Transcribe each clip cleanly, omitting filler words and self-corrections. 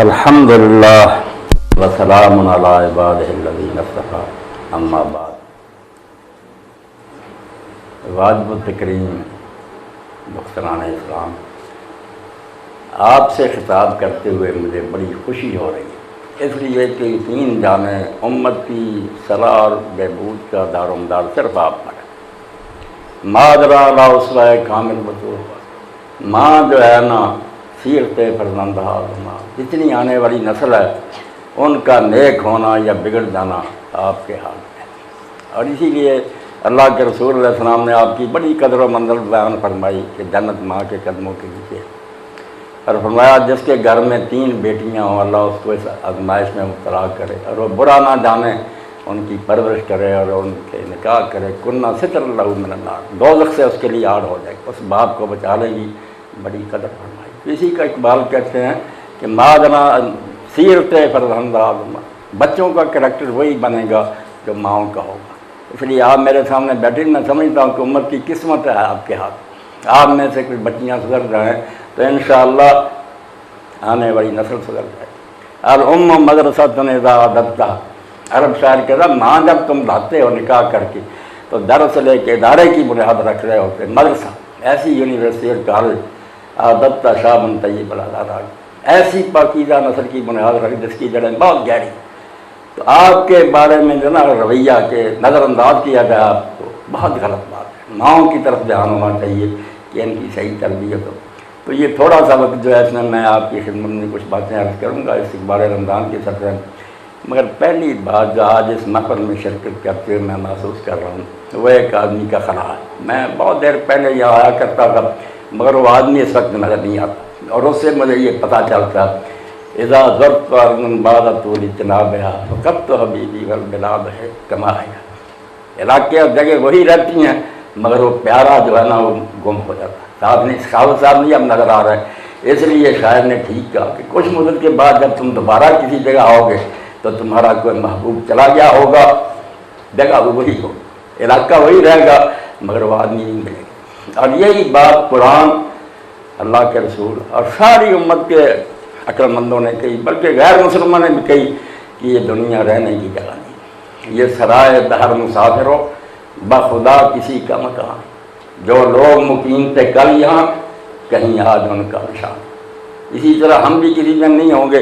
الحمدللہ وسلام علی عبادہ الذین اصطفیٰ اما بعد۔ واجب التکریم مختران اسلام، آپ سے خطاب کرتے ہوئے مجھے بڑی خوشی ہو رہی ہے، اس لیے کہ یقین جانیں امت کی صلاح اور بہبود کا دار و مدار صرف آپ پر ہے۔ مادرا لا اسوہ کامل بطور ماں جو ہے نا سیرت فرزند ماں، جتنی آنے والی نسل ہے ان کا نیک ہونا یا بگڑ جانا آپ کے ہاتھ میں ہے، اور اسی لیے اللہ کے رسول علیہ السلام نے آپ کی بڑی قدر و منزل بیان فرمائی کہ جنت ماں کے قدموں کے نیچے، اور فرمایا جس کے گھر میں 3 بیٹیاں ہوں اللہ اس کو اس آزمائش میں مبتلا کرے اور وہ برا نہ جانے، ان کی پرورش کرے اور ان کے نکاح کرے، کنہ ستر اللہ من النار، دوزخ سے اس کے لیے آڑ ہو جائے، اس باپ کو بچا لے گی، بڑی قدر فرمائی۔ اسی کا اقبال کہتے ہیں کہ مادنا سیرت فرزند ماں، بچوں کا کریکٹر وہی بنے گا جو ماؤں کا ہوگا۔ اس لیے آپ میرے سامنے بیٹھے، میں سمجھتا ہوں کہ امت کی قسمت ہے آپ کے ہاتھ، آپ میں سے کچھ بچیاں سدھر جائیں تو انشاءاللہ آنے والی نسل سدھر جائے۔ الام مدرسۃ اذا اعددتها، عرب شاعر کہتا ماں جب تم لاتے ہو نکاح کر کے تو دراصل ایک ادارے کی بنیاد رکھ رہے ہوتے، مدرسہ ایسی یونیورسٹی اور کالج اعددت شابا طیب العذار، ایسی پاکیزہ نسل کی بنیاد رکھ جس کی جڑیں بہت گہری۔ تو آپ کے بارے میں جو نا رویہ کے نظر انداز کیا جائے آپ کو بہت غلط بات ہے، ماؤں کی طرف دھیان ہونا چاہیے کہ ان کی صحیح تربیت ہو۔ تو یہ تھوڑا سا وقت جو ہے اس میں آپ کی خدمت میں کچھ باتیں عرض کروں گا استقبال رمضان کے سطح میں، مگر پہلی بات جو آج اس محفل میں شرکت کرتے ہوئے میں محسوس کر رہا ہوں وہ ایک آدمی کا خلا ہے۔ میں بہت دیر پہلے یہاں آیا کرتا تھا مگر وہ آدمی اس وقت نظر نہیں آتا، اور اس سے مجھے یہ پتہ چلتا اذا ضربت ارضا بعد طول اجتنابها فقدت حبیبی والبلاد ہے کما ہے، علاقے اور جگہ وہی رہتی ہیں مگر وہ پیارا جو ہے نا وہ گم ہو جاتا ہے۔ خاوت صاحب نہیں اب نظر آ رہا ہے، اس لیے شاعر نے ٹھیک کہا کہ کچھ مدت کے بعد جب تم دوبارہ کسی جگہ آؤ گے تو تمہارا کوئی محبوب چلا گیا ہوگا، جگہ وہی ہو، علاقہ وہی رہے گا مگر وہ آدمی نہیں ملے گا۔ اور یہی بات قرآن، اللہ کے رسول اور ساری امت کے عقل مندوں نے کہی، بلکہ غیر مسلمانوں نے بھی کہی کہ یہ دنیا رہنے کی جگہ نہیں، یہ سرائے دہر مسافروں بخدا کسی کا مکان، جو لوگ مقیم تھے کل یہاں کہیں آج ان کا نشان۔ اسی طرح ہم بھی کسی دن نہیں ہوں گے،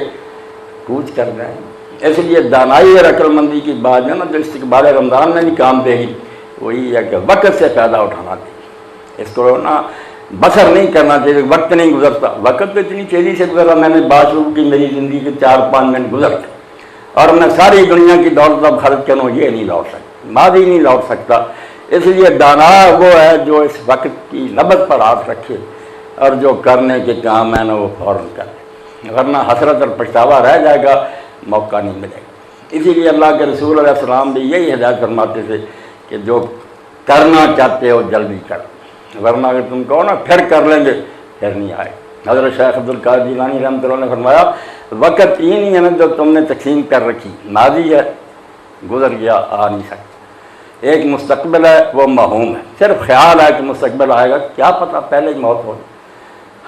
کوچ کر جائیں گے۔ اس لیے دانائی اور عقل مندی کی بات ہے نا جو استقبال رمضان میں بھی کام دے گی، وہی ہے کہ وقت سے فائدہ اٹھانا چاہیے، اس کو نا بسر نہیں کرنا چاہیے، وقت نہیں گزرتا، وقت تو اتنی تیزی سے گزرا، میں نے بات شروع کی میری زندگی کے 4-5 منٹ گزرتے اور میں ساری دنیا کی دولت اب خرچ کروں، یہ نہیں لوٹ سکتا، ماضی نہیں لوٹ سکتا۔ اس لیے دانا وہ ہے جو اس وقت کی نبض پر ہاتھ رکھے اور جو کرنے کے کام ہے نا وہ فوراً کرے، ورنہ حسرت اور پچھتاوا رہ جائے گا، موقع نہیں ملے گا۔ اسی لیے اللہ کے رسول علیہ السلام بھی یہی ہدایت فرماتے تھے کہ جو کرنا چاہتے ہو جلدی کرو، ورنہ اگر تم کہو نا پھر کر لیں گے پھر نہیں آئے۔ حضرت شیخ عبدالقادر جیلانی رحمۃ اللہ نے فرمایا وقت یہ نہیں ہے نا جو تم نے تقسیم کر رکھی، ماضی ہے گزر گیا آ نہیں سکتا، ایک مستقبل ہے وہ موہوم ہے، صرف خیال ہے کہ مستقبل آئے گا، کیا پتہ پہلے ہی موت ہو جائے،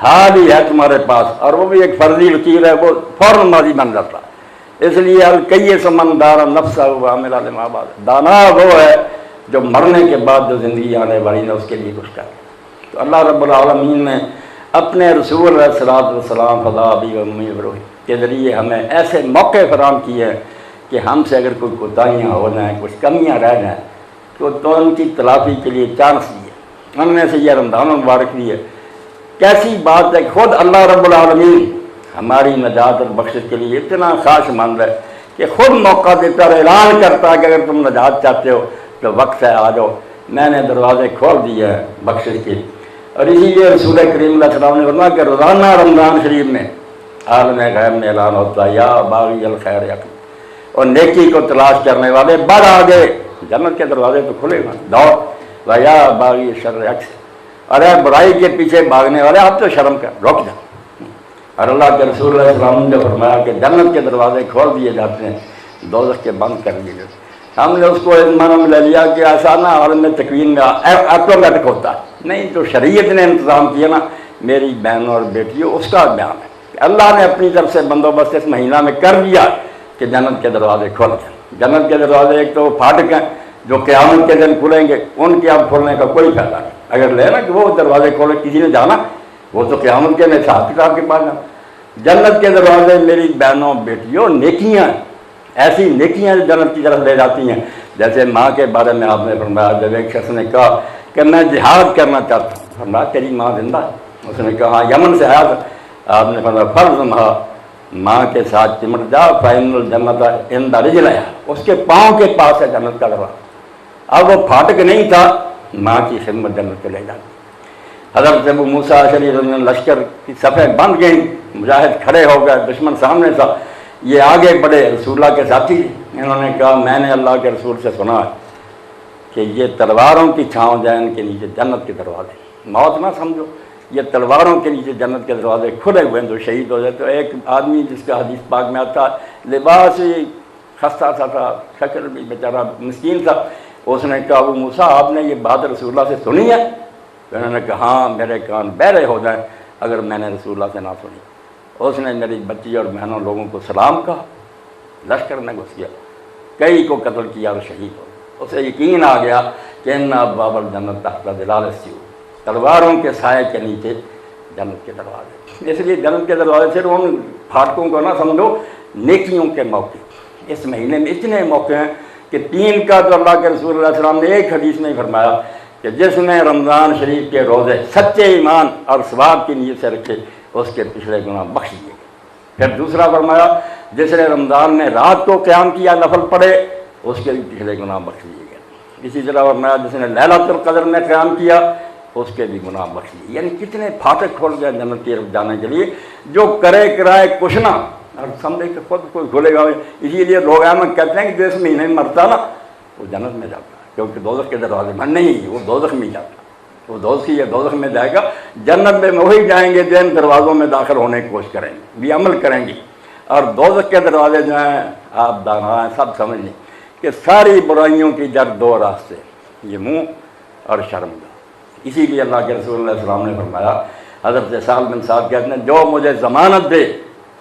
حال ہی ہے تمہارے پاس، اور وہ بھی ایک فرضی لکیر ہے، وہ فوراً ماضی بن جاتا ہے۔ اس لیے الکیس من دار نفسہ وعمل لما بعد، دانا وہ ہے جو مرنے کے بعد جو زندگی آنے والی ہے اس کے لیے کچھ کرے۔ تو اللہ رب العالمین نے اپنے رسول علیہ السلام فضا بھی و امی بروح کے ذریعے ہمیں ایسے موقع فراہم کیے ہیں کہ ہم سے اگر کوئی کوتاہیاں ہو جائیں، کچھ کمیاں رہ جائیں تو ان کی تلافی کے لیے چانس دیے، ان میں سے یہ رمضان المبارک بھی ہے۔ کیسی بات ہے کہ خود اللہ رب العالمین ہماری نجات اور بخشش کے لیے اتنا خواہش مند ہے کہ خود موقع دیتا اور اعلان کرتا ہے کہ اگر تم نجات چاہتے ہو تو وقت ہے آ جاؤ، میں نے دروازے کھول دیے ہیں بخشش کے۔ اور اسی لیے رسول کریم علیہ السلام نے فرمایا کہ روزانہ رمضان شریف میں عالم غیب میں اعلان ہوتا ہے یا باغی الخیر یقین، اور نیکی کو تلاش کرنے والے بڑھ آگے، جنت کے دروازے تو کھلے گا دوڑ، یا باغی شر عکس، ارے برائی کے پیچھے بھاگنے والے آپ تو شرم کر رک جا۔ اور اللہ کے رسول علیہ السلام نے فرمایا کہ جنت کے دروازے کھول دیے جاتے ہیں، دوزخ کے بند کر دیے جاتے ہیں۔ ہم نے اس کو اس معنی میں لے لیا کہ آسانہ عالم تکوین میں آٹومیٹک ہوتا ہے، نہیں تو شریعت نے انتظام کیا نا میری بہنوں اور بیٹیوں، اس کا بیان ہے کہ اللہ نے اپنی طرف سے بندوبست اس مہینہ میں کر دیا کہ جنت کے دروازے کھل جائیں۔ جنت کے دروازے ایک تو پھاٹک ہیں جو قیامت کے دن کھلیں گے، ان کے اب کھولنے کا کوئی فائدہ نہیں۔ اگر لے نا کہ وہ دروازے کھولے کسی نے جانا، وہ تو قیامت کے حساب کتاب کے پاس جانا۔ جنت کے دروازے میری بہنوں بیٹیوں نیکیاں، ایسی نیکیاں جو جنت کی طرف لے جاتی ہیں۔ جیسے ماں کے بارے میں آپ نے فرمایا، جب ایک شخص نے کہا کہ میں جہاد کرنا چاہتا ہوں، فرمایا تیری ماں زندہ ہے؟ اس نے کہا ہاں یمن سے آیا تھا۔ آپ نے فرمایا فرض ماں کے ساتھ چمٹ جا، فائن الجنت عند رجلہا، اس کے پاؤں کے پاس ہے جنت کا دروازہ۔ اب وہ پھاٹک نہیں تھا، ماں کی خدمت جنت کو لے جاتی۔ حضرت ابو موسیٰ اشعری رضی اللہ عنہ لشکر کی صفیں بند گئیں، مجاہد کھڑے ہو گئے، دشمن سامنے تھا، یہ آگے بڑھے، رسول اللہ کے ساتھی انہوں نے کہا میں نے اللہ کے رسول سے سنا ہے کہ یہ تلواروں کی چھاؤں جائیں ان کے نیچے جنت کے دروازے، موت نہ سمجھو، یہ تلواروں کے نیچے جنت کے دروازے کھلے ہوئے ہیں، جو شہید ہو جائے۔ تو ایک آدمی جس کا حدیث پاک میں آتا، لباس ہی خستہ سا تھا، شکل بھی بیچارہ مسکین تھا، اس نے کہا ابو موسیٰ آپ نے یہ بات رسول اللہ سے سنی ہے؟ تو انہوں نے کہا ہاں میرے کان بہرے ہو جائیں اگر میں نے رسول اللہ سے نہ سنی۔ اس نے میری بچی اور بہنوں لوگوں کو سلام کہا، لشکر میں گھس گیا، کئی کو قتل کیا اور شہید ہو۔ اسے یقین آ گیا کہ ان ابواب الجنت تحت ظلال السیوف، تلواروں کے سائے کے نیچے جنت کے دروازے۔ اس لیے جنت کے دروازے صرف ان پھاٹکوں کو نہ سمجھو، نیکیوں کے موقع اس مہینے میں اتنے موقع ہیں کہ 3 کا تو اللہ کے رسول اللہ علیہ وسلم نے ایک حدیث میں فرمایا کہ جس نے رمضان شریف کے روزے سچے ایمان اور ثواب کی نیت سے رکھے اس کے پچھلے گناہ بخش دیے گئے۔ پھر دوسرا فرمایا جس نے رمضان میں رات کو قیام کیا، نفل پڑھے، اس کے بھی پچھلے گناہ بخش دیے گئے۔ اسی طرح فرمایا جس نے لیلۃ القدر میں قیام کیا اس کے بھی گناہ بخش دیے۔ یعنی کتنے پھاٹک کھول گئے جنت کی طرف جانے کے لیے، جو کرے کرائے کچھ نہ، اور سمجھے کہ خود کوئی کھولے گا۔ اسی لیے لوگ احمد کہتے ہیں کہ جو اس مہینے میں مرتا نا وہ جنت میں جاتا ہے، کیونکہ دوزخ کے دروازے میں نہیں، وہ دوزخ میں جاتا ہے، وہ دوزخی ہے، دوزخ میں جائے گا۔ جنت میں وہی جائیں گے جو ان دروازوں میں داخل ہونے کی کوشش کریں گے، بھی عمل کریں گے۔ اور دوزخ کے دروازے جو ہیں آپ دانا ہیں سب سمجھ لیں کہ ساری برائیوں کی جڑ 2 راستے، یہ منہ اور شرمگاہ۔ اسی لیے اللہ کے رسول اللہ علیہ السلام نے فرمایا، حضرت سہل بن سعد کہتے ہیں جو مجھے ضمانت دے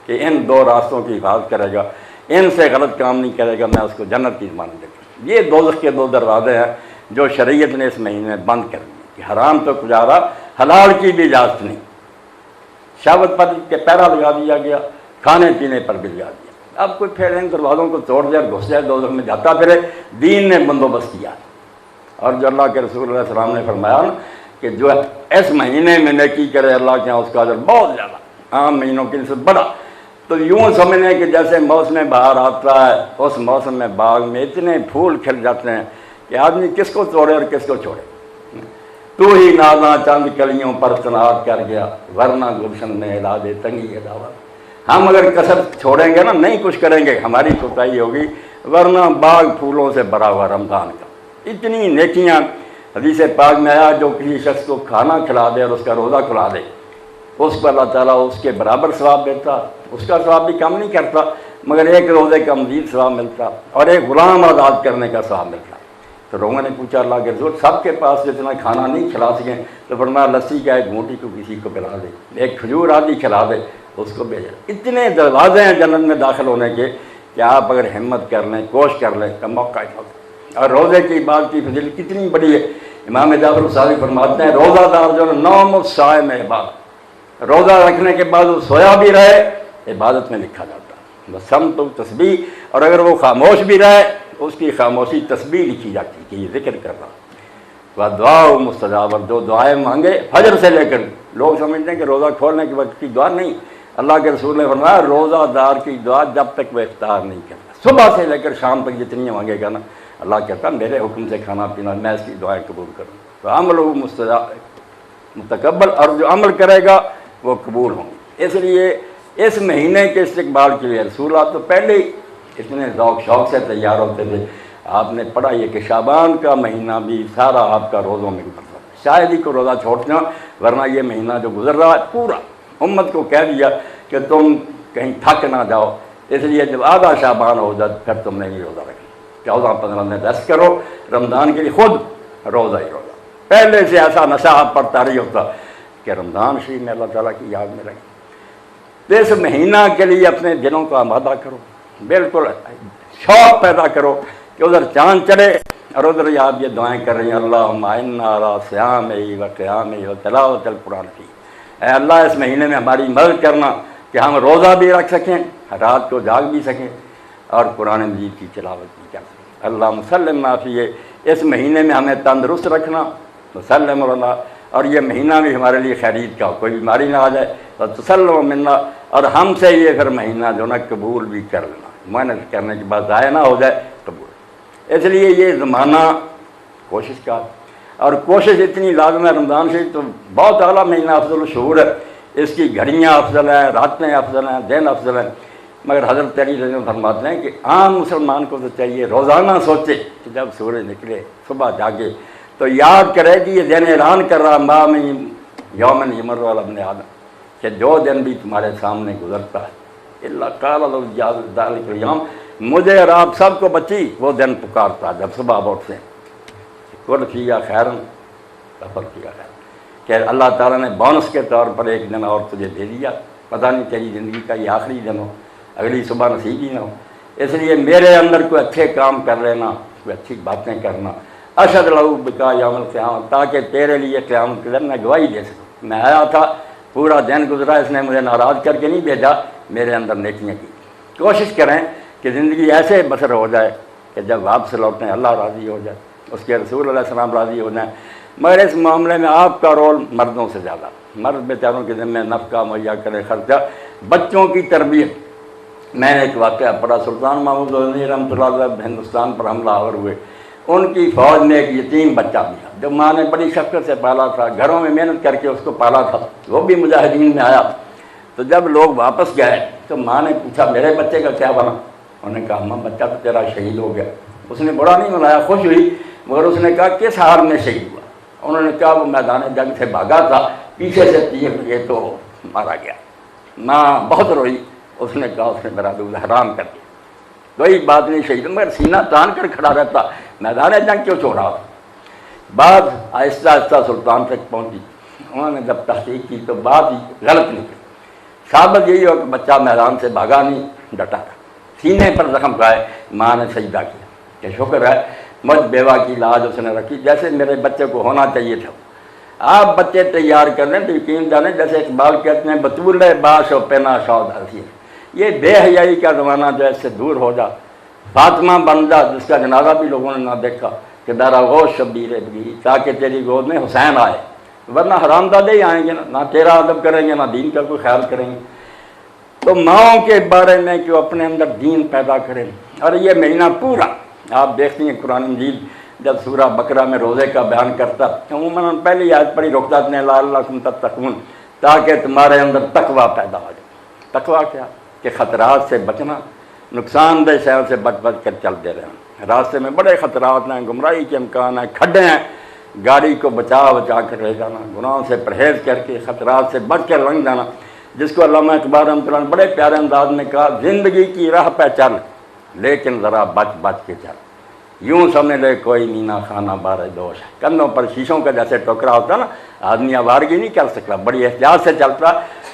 کہ ان 2 راستوں کی حفاظت کرے گا، ان سے غلط کام نہیں کرے گا، میں اس کو جنت کی ضمانت دیتا ہوں۔ یہ دوزخ کے 2 دروازے ہیں جو شریعت نے اس مہینے میں بند کر دیے کہ حرام تو گزارا، حلال کی بھی اجازت نہیں۔ شہوت پر کے پیرا لگا دیا گیا، کھانے پینے پر بھی لگا دیا۔ اب کوئی پھر ان دروازوں کو توڑ دے اور گھس جائے دوزخ میں جاتا پھرے، دین نے بندوبست کیا۔ اور جو اللہ کے رسول اللہ علیہ السلام نے فرمایا کہ جو اس مہینے میں نیکی کرے اللہ کے یہاں اس کا اجر بہت زیادہ، عام مہینوں کی نسبت بڑا۔ تو یوں سمجھیں کہ جیسے موسم بہار آتا ہے، اس موسم میں باغ میں اتنے پھول کھل جاتے ہیں کہ آدمی کس کو توڑے اور کس کو چھوڑے۔ تو ہی نازاں چند کلیوں پر تنہا کر گیا، ورنہ گلشن میں ہلا دے تنگی دعوت۔ ہم اگر کسر چھوڑیں گے نا، نہیں کچھ کریں گے، ہماری کوتاہی ہوگی، ورنہ باغ پھولوں سے بھرا ہوا رمضان کا۔ اتنی نیکیاں حدیث پاک میں آیا جو کسی شخص کو کھانا کھلا دے اور اس کا روزہ کھلا دے، اس کو اللہ تعالیٰ اس کے برابر ثواب دیتا، اس کا ثواب بھی کم نہیں کرتا، مگر ایک روزے کا مزید ثواب ملتا اور ایک غلام آزاد کرنے کا ثواب ملتا۔ تو لوگوں نے پوچھا اللہ کے رسول سب کے پاس جتنا کھانا نہیں کھلا سکیں، تو فرمایا لسی کا ایک گھونٹی کو کسی کو پلا دے، ایک کھجور آدھی کھلا دے، اس کو بھیجا۔ اتنے دروازے ہیں جنت میں داخل ہونے کے کہ آپ اگر ہمت کر لیں، کوشش کر لیں تو موقع ہی موقع۔ اور روزے کی عبادت کی فضیلت کتنی بڑی ہے۔ امام جعفر الصادق فرماتے ہیں روزہ دار جو نوم الصائم عبادت، روزہ رکھنے کے بعد وہ سویا بھی رہے عبادت میں لکھا جاتا ہے، بس صمت و تسبیح، اور اگر وہ خاموش بھی رہے اس کی خاموشی تسبیح لکھی جاتی کہ یہ ذکر کر رہا۔ وہ دعا مستجاب، اور جو دعائیں مانگے فجر سے لے کر، لوگ سمجھتے ہیں کہ روزہ کھولنے کے وقت کی دعا نہیں، اللہ کے رسول نے فرمایا روزہ دار کی دعا جب تک وہ افطار نہیں کرتا، صبح سے لے کر شام تک جتنی مانگے گا نا، اللہ کہتا میرے حکم سے کھانا پینا، میں اس کی دعائیں قبول کروں۔ تو عمل متقبل، اور جو عمل کرے گا وہ قبول ہوں گے۔ اس لیے اس مہینے کے استقبال کے لیے رسول آپ تو پہلے ہی اتنے ذوق شوق سے تیار ہوتے تھے۔ آپ نے پڑھا یہ کہ شعبان کا مہینہ بھی سارا آپ کا روزوں میں گزرتا ہے، شاید ہی کو روزہ چھوڑتے ہوں، ورنہ یہ مہینہ جو گزر رہا ہے پورا امت کو کہہ دیا کہ تم کہیں تھک نہ جاؤ، اس لیے جب آدھا شعبان ہو جائے پھر تم نے نہیں روزہ رکھنا، 14-15 دن ریسٹ کرو، رمضان کے لیے خود روزہ ہی روزہ۔ پہلے سے ایسا نشہ آپ پر طاری ہوتا کہ رمضان شریف میں اللہ تعالیٰ کی یاد میں رہے۔ تو اس مہینہ کے لیے اپنے دلوں کو آمادہ کرو، بالکل شوق پیدا کرو کہ ادھر چاند چڑھے اور ادھر ہی آپ یہ دعائیں کر رہی ہیں، اللہم انا علی صیامہ و قیامہ و تلاوت القرآن فی، اے اللہ اس مہینے میں ہماری مدد کرنا کہ ہم روزہ بھی رکھ سکیں، رات کو جاگ بھی سکیں اور قرآن مجید کی تلاوت بھی کر سکیں۔ اللہم سلم فیہ، اس مہینے میں ہمیں تندرست رکھنا، وسلم اللہ، اور یہ مہینہ بھی ہمارے لیے خیریت کا ہو، کوئی بیماری نہ آ جائے، اور تسلم منا، اور ہم سے یہ پھر مہینہ جو نا قبول بھی کر لینا، محنت کرنے کے بعد ضائع نہ ہو جائے، قبول۔ اس لیے یہ زمانہ کوشش کا، اور کوشش اتنی لازم ہے، رمضان شریف تو بہت اعلیٰ مہینہ، افضل الشہور ہے، اس کی گھڑیاں افضل ہیں، راتیں افضل ہیں، دن افضل ہیں، مگر حضرت علی رضی اللہ عنہ فرماتے ہیں کہ عام مسلمان کو تو چاہیے روزانہ سوچے کہ جب سورج نکلے صبح جاگے تو یاد کرے کہ یہ دن اعلان کر رہا ماں میں یومن یمر والا ابن آدم، کہ جو دن بھی تمہارے سامنے گزرتا ہے اللہ قال ذلک الیوم، مجھے اور آپ سب کو بچی وہ دن پکارتا جب صبح اٹھتے ہیں، کل فیہا خیرن کفر فیہا خیرن، کہ اللہ تعالیٰ نے بونس کے طور پر ایک دن اور تجھے دے دیا، پتہ نہیں تیری زندگی کا یہ آخری دن ہو، اگلی صبح نصیب ہی نہ ہو، اس لیے میرے اندر کوئی اچھے کام کر لینا، کوئی اچھی باتیں کرنا، اشہد لہو بکا یوم القیامۃ، تاکہ تیرے لیے قیامت کے دن میں گواہی دے سکوں، میں آیا تھا پورا دن گزرا، اس نے مجھے ناراض کر کے نہیں بھیجا، میرے اندر نیکیاں کی۔ کوشش کریں کہ زندگی ایسے بسر ہو جائے کہ جب واپس لوٹیں اللہ راضی ہو جائے، اس کے رسول علیہ السلام راضی ہو جائیں، مگر اس معاملے میں آپ کا رول مردوں سے زیادہ، مرد بیچاروں کے ذمہ نفقہ مہیا کریں، خرچہ، بچوں کی تربیت۔ میں نے ایک واقعہ پڑھا، سلطان محمود غزنوی رحمۃ اللہ علیہ ہندوستان پر حملہ آور ہوئے، ان کی فوج میں ایک یتیم بچہ بھی تھا جو ماں نے بڑی شفقت سے پالا تھا، گھروں میں محنت کر کے اس کو پالا تھا، وہ بھی مجاہدین میں آیا۔ تو جب لوگ واپس گئے تو ماں نے پوچھا میرے بچے کا کیا بنا؟ انہوں نے کہا ماں بچہ تو تیرا شہید ہو گیا۔ اس نے بڑا نہیں منایا، خوش ہوئی، مگر اس نے کہا کس حال میں شہید ہوا؟ انہوں نے کہا وہ میدان جنگ سے بھاگا تھا، پیچھے سے تیر لگے تو مارا گیا۔ ماں بہت روئی، اس نے کہا اس نے میرا دودھ حرام کر دیا، کوئی بات نہیں شہید، مگر سینہ تان کر کھڑا رہتا، میدان جنگ کیوں چھوڑا؟ بات آہستہ آہستہ سلطان تک پہنچی، انہوں نے جب تحقیق کی تو بات غلط نکلی، ثابت یہی ہو کہ بچہ میدان سے بھاگا نہیں، ڈٹا تھا، سینے پر زخم کھائے، ماں نے سجدہ کیا کہ شکر ہے مجھ بیوہ کی لاج اس نے رکھی جیسے میرے بچے کو ہونا چاہیے تھا۔ آپ بچے تیار کر لیں تو یقین جانیں، جیسے اقبال کہتے ہیں بطول باش و پنا شود حسین، یہ بے حیائی کا زمانہ جو ہے اس سے دور ہو جا، فاطمہ بن جا جس کا جنازہ بھی لوگوں نے نہ دیکھا، کہ درا گوش شبیر بھی، تاکہ تیری گود میں حسین آئے، ورنہ حرام دادے ہی آئیں گے، نہ تیرا ادب کریں گے، نہ دین کا کوئی خیال کریں گے۔ تو ماؤں کے بارے میں کہ وہ اپنے اندر دین پیدا کریں، اور یہ مہینہ پورا آپ دیکھتی ہیں قرآن مجید جب سورہ بقرہ میں روزے کا بیان کرتا، عموماً پہلی آیت پڑھی رکتا نے لعلکم تتقون، تاکہ تمہارے اندر تقویٰ پیدا ہو جائے۔ تقویٰ کیا؟ کہ خطرات سے بچنا، نقصان دہ شہر سے بچ بچ کر چلتے رہنا، راستے میں بڑے خطرات ہیں، گمراہی کے امکان ہیں، کھڈے ہیں، گاڑی کو بچا کر لے جانا، گناہوں سے پرہیز کر کے خطرات سے بچ کر لنگ جانا، جس کو علامہ اقبال رحمۃ اللہ نے بڑے پیارے انداز میں کہا، زندگی کی راہ پہ چل لیکن ذرا بچ بچ کے چل، یوں سمجھ لے کوئی مینا خانہ بار دوش، کندھوں پر شیشوں کا جیسے ٹوکرا ہوتا نا، آدمی آوارگی نہیں کر سکتا، بڑی احتیاط سے چلتا،